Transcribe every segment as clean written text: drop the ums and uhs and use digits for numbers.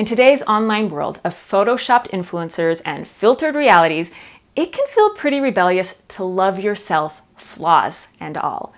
In today's online world of photoshopped influencers and filtered realities, it can feel pretty rebellious to love yourself, flaws and all.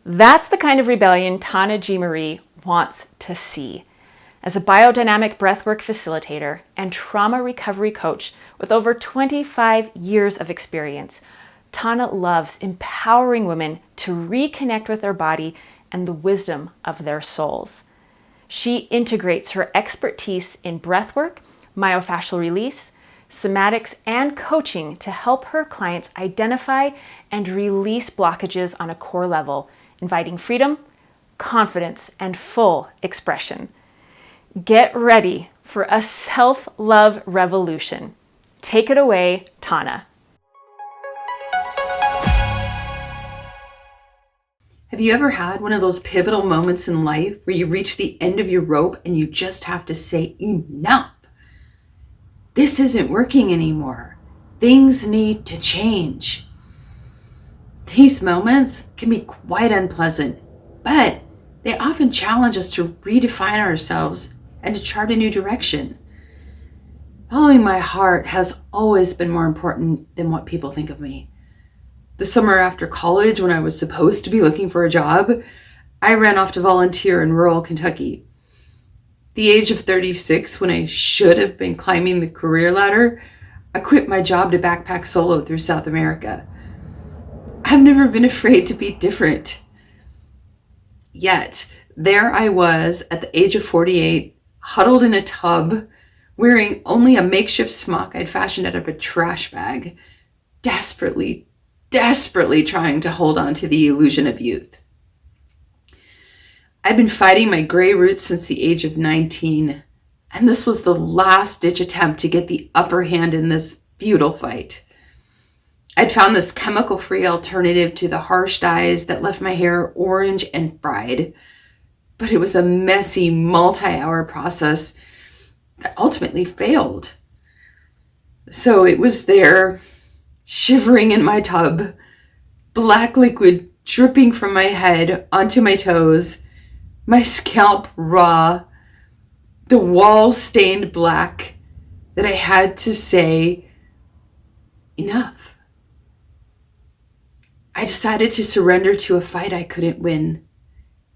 That's the kind of rebellion Tana G. Marie wants to see. As a biodynamic breathwork facilitator and trauma recovery coach with over 25 years of experience, Tana loves empowering women to reconnect with their body and the wisdom of their souls. She integrates her expertise in breathwork, myofascial release, somatics, and coaching to help her clients identify and release blockages on a core level, inviting freedom, confidence, and full expression. Get ready for a self-love revolution. Take it away, Tana. Have you ever had one of those pivotal moments in life where you reach the end of your rope and you just have to say, enough? This isn't working anymore. Things need to change. These moments can be quite unpleasant, but they often challenge us to redefine ourselves and to chart a new direction. Following my heart has always been more important than what people think of me. The summer after college, when I was supposed to be looking for a job, I ran off to volunteer in rural Kentucky. The age of 36, when I should have been climbing the career ladder, I quit my job to backpack solo through South America. I've never been afraid to be different. Yet, there I was at the age of 48, huddled in a tub, wearing only a makeshift smock I'd fashioned out of a trash bag, desperately trying to hold on to the illusion of youth. I'd been fighting my gray roots since the age of 19, and this was the last-ditch attempt to get the upper hand in this futile fight. I'd found this chemical-free alternative to the harsh dyes that left my hair orange and fried, but it was a messy, multi-hour process that ultimately failed. So it was there, shivering in my tub, black liquid dripping from my head onto my toes, my scalp raw, the walls stained black, that I had to say, enough. I decided to surrender to a fight I couldn't win,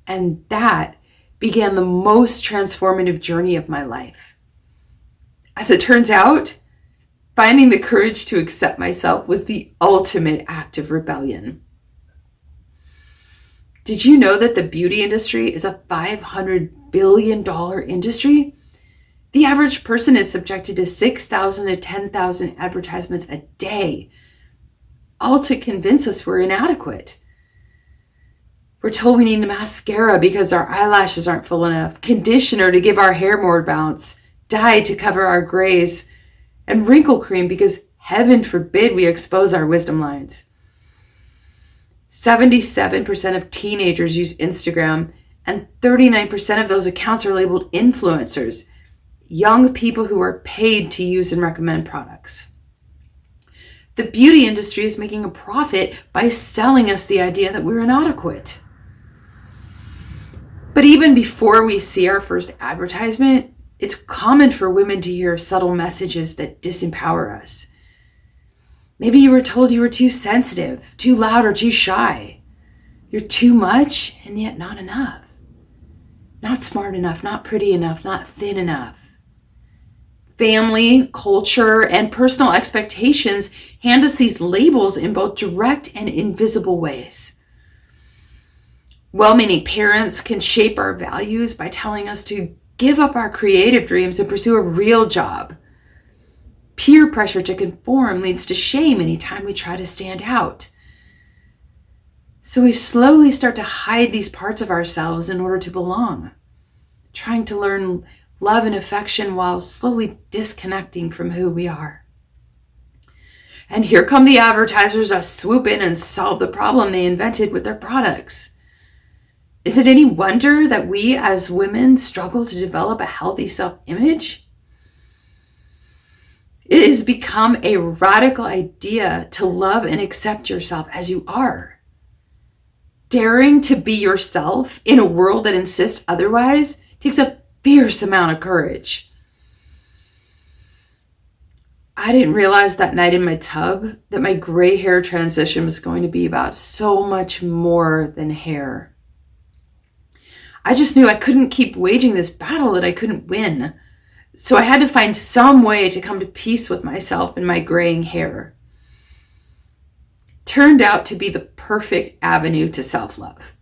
and that began the most transformative journey of my life. As it turns out, finding the courage to accept myself was the ultimate act of rebellion. Did you know that the beauty industry is a $500 billion industry? The average person is subjected to 6,000 to 10,000 advertisements a day, all to convince us we're inadequate. We're told we need mascara because our eyelashes aren't full enough, conditioner to give our hair more bounce, dye to cover our grays, and wrinkle cream because heaven forbid we expose our wisdom lines. 77% of teenagers use Instagram, and 39% of those accounts are labeled influencers, young people who are paid to use and recommend products. The beauty industry is making a profit by selling us the idea that we're inadequate. But even before we see our first advertisement, it's common for women to hear subtle messages that disempower us. Maybe you were told you were too sensitive, too loud, or too shy. You're too much and yet not enough. Not smart enough, not pretty enough, not thin enough. Family, culture, and personal expectations hand us these labels in both direct and invisible ways. Well-meaning parents can shape our values by telling us to give up our creative dreams and pursue a real job. Peer pressure to conform leads to shame anytime we try to stand out. So we slowly start to hide these parts of ourselves in order to belong, trying to learn love and affection while slowly disconnecting from who we are. And here come the advertisers that swoop in and solve the problem they invented with their products. Is it any wonder that we as women struggle to develop a healthy self-image? It has become a radical idea to love and accept yourself as you are. Daring to be yourself in a world that insists otherwise takes a fierce amount of courage. I didn't realize that night in my tub that my gray hair transition was going to be about so much more than hair. I just knew I couldn't keep waging this battle that I couldn't win. So I had to find some way to come to peace with myself and my graying hair. Turned out to be the perfect avenue to self-love.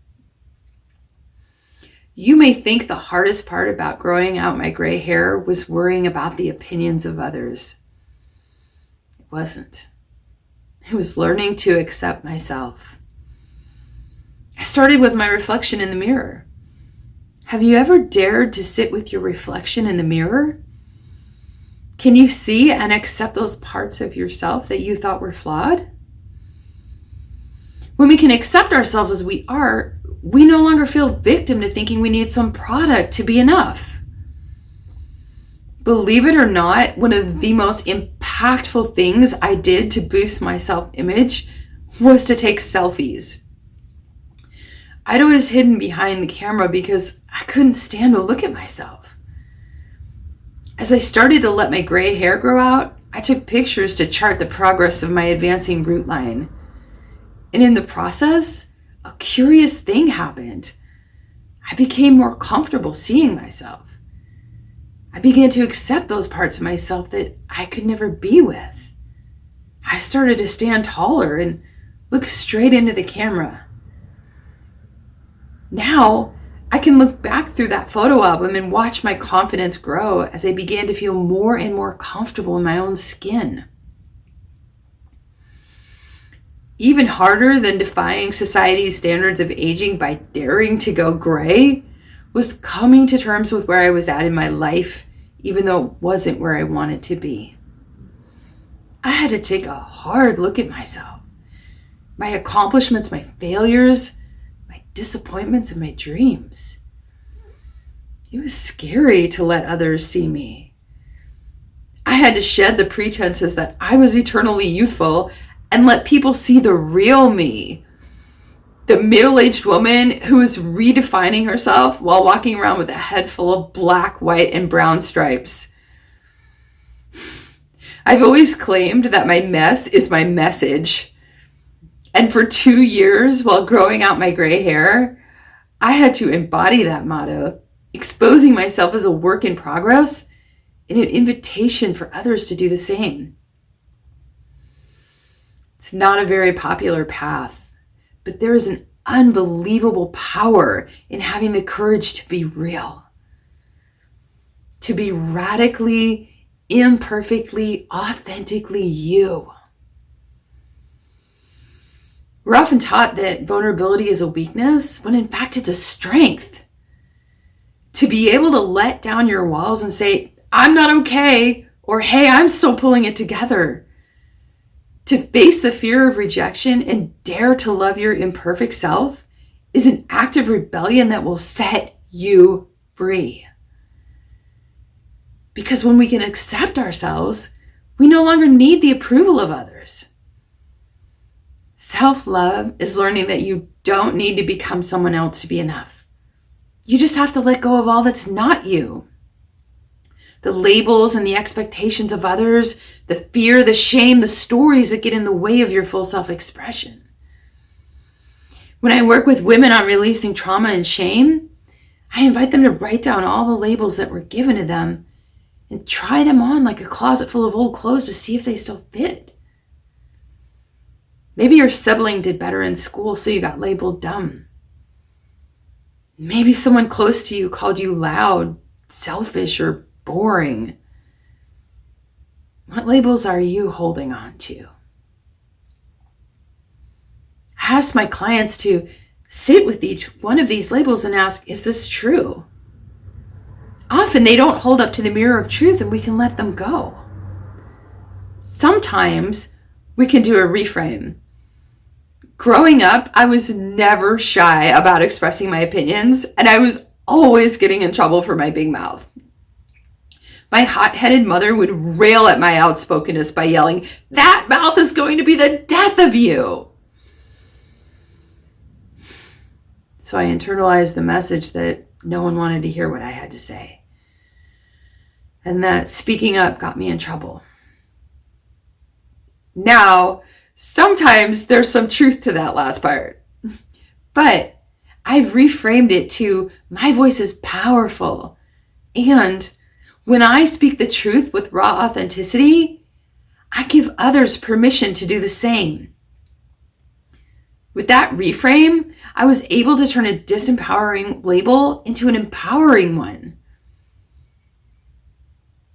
You may think the hardest part about growing out my gray hair was worrying about the opinions of others. It wasn't. It was learning to accept myself. I started with my reflection in the mirror. Have you ever dared to sit with your reflection in the mirror? Can you see and accept those parts of yourself that you thought were flawed? When we can accept ourselves as we are, we no longer feel victim to thinking we need some product to be enough. Believe it or not, one of the most impactful things I did to boost my self-image was to take selfies. I'd always hidden behind the camera because I couldn't stand to look at myself. As I started to let my gray hair grow out, I took pictures to chart the progress of my advancing root line. And in the process, a curious thing happened. I became more comfortable seeing myself. I began to accept those parts of myself that I could never be with. I started to stand taller and look straight into the camera. Now, I can look back through that photo album and watch my confidence grow as I began to feel more and more comfortable in my own skin. Even harder than defying society's standards of aging by daring to go gray was coming to terms with where I was at in my life, even though it wasn't where I wanted to be. I had to take a hard look at myself, my accomplishments, my failures, my disappointments, and my dreams. It was scary to let others see me. I had to shed the pretenses that I was eternally youthful and let people see the real me. The middle-aged woman who is redefining herself while walking around with a head full of black, white, and brown stripes. I've always claimed that my mess is my message. And for 2 years, while growing out my gray hair, I had to embody that motto, exposing myself as a work in progress and an invitation for others to do the same. It's not a very popular path, but there is an unbelievable power in having the courage to be real, to be radically, imperfectly, authentically you. We're often taught that vulnerability is a weakness, when in fact it's a strength. To be able to let down your walls and say, I'm not okay, or hey, I'm still pulling it together. To face the fear of rejection and dare to love your imperfect self is an act of rebellion that will set you free. Because when we can accept ourselves, we no longer need the approval of others. Self-love is learning that you don't need to become someone else to be enough. You just have to let go of all that's not you. The labels and the expectations of others, the fear, the shame, the stories that get in the way of your full self-expression. When I work with women on releasing trauma and shame, I invite them to write down all the labels that were given to them and try them on like a closet full of old clothes to see if they still fit. Maybe your sibling did better in school, so you got labeled dumb. Maybe someone close to you called you loud, selfish, or boring. What labels are you holding on to? I ask my clients to sit with each one of these labels and ask, is this true? Often they don't hold up to the mirror of truth and we can let them go. Sometimes we can do a reframe. Growing up, I was never shy about expressing my opinions, and I was always getting in trouble for my big mouth. My hot-headed mother would rail at my outspokenness by yelling, "That mouth is going to be the death of you." So I internalized the message that no one wanted to hear what I had to say, and that speaking up got me in trouble. Now, sometimes there's some truth to that last part, but I've reframed it to my voice is powerful. And when I speak the truth with raw authenticity, I give others permission to do the same. With that reframe, I was able to turn a disempowering label into an empowering one.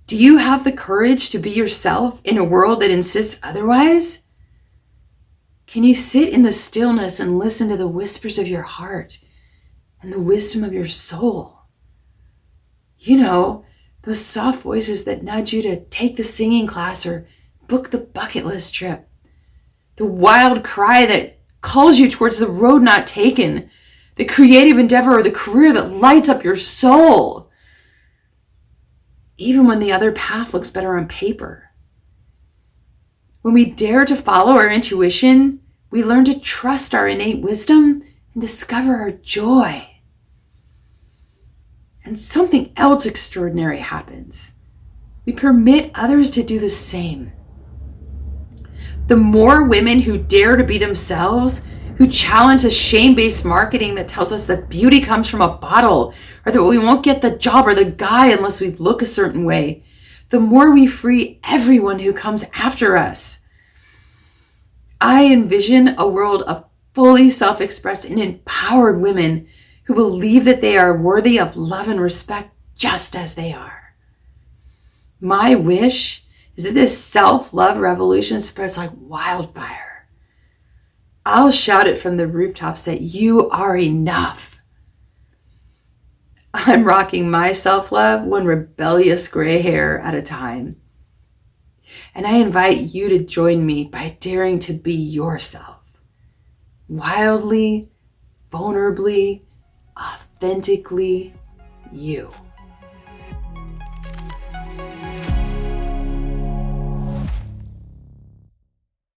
Do you have the courage to be yourself in a world that insists otherwise? Can you sit in the stillness and listen to the whispers of your heart and the wisdom of your soul? You know, those soft voices that nudge you to take the singing class or book the bucket list trip. The wild cry that calls you towards the road not taken. The creative endeavor or the career that lights up your soul. Even when the other path looks better on paper. When we dare to follow our intuition, we learn to trust our innate wisdom and discover our joy. And something else extraordinary happens. We permit others to do the same. The more women who dare to be themselves, who challenge the shame-based marketing that tells us that beauty comes from a bottle, or that we won't get the job or the guy unless we look a certain way, the more we free everyone who comes after us. I envision a world of fully self-expressed and empowered women who believe that they are worthy of love and respect just as they are. My wish is that this self-love revolution spreads like wildfire. I'll shout it from the rooftops that you are enough. I'm rocking my self-love one rebellious gray hair at a time. And I invite you to join me by daring to be yourself. Wildly, vulnerably, authentically you.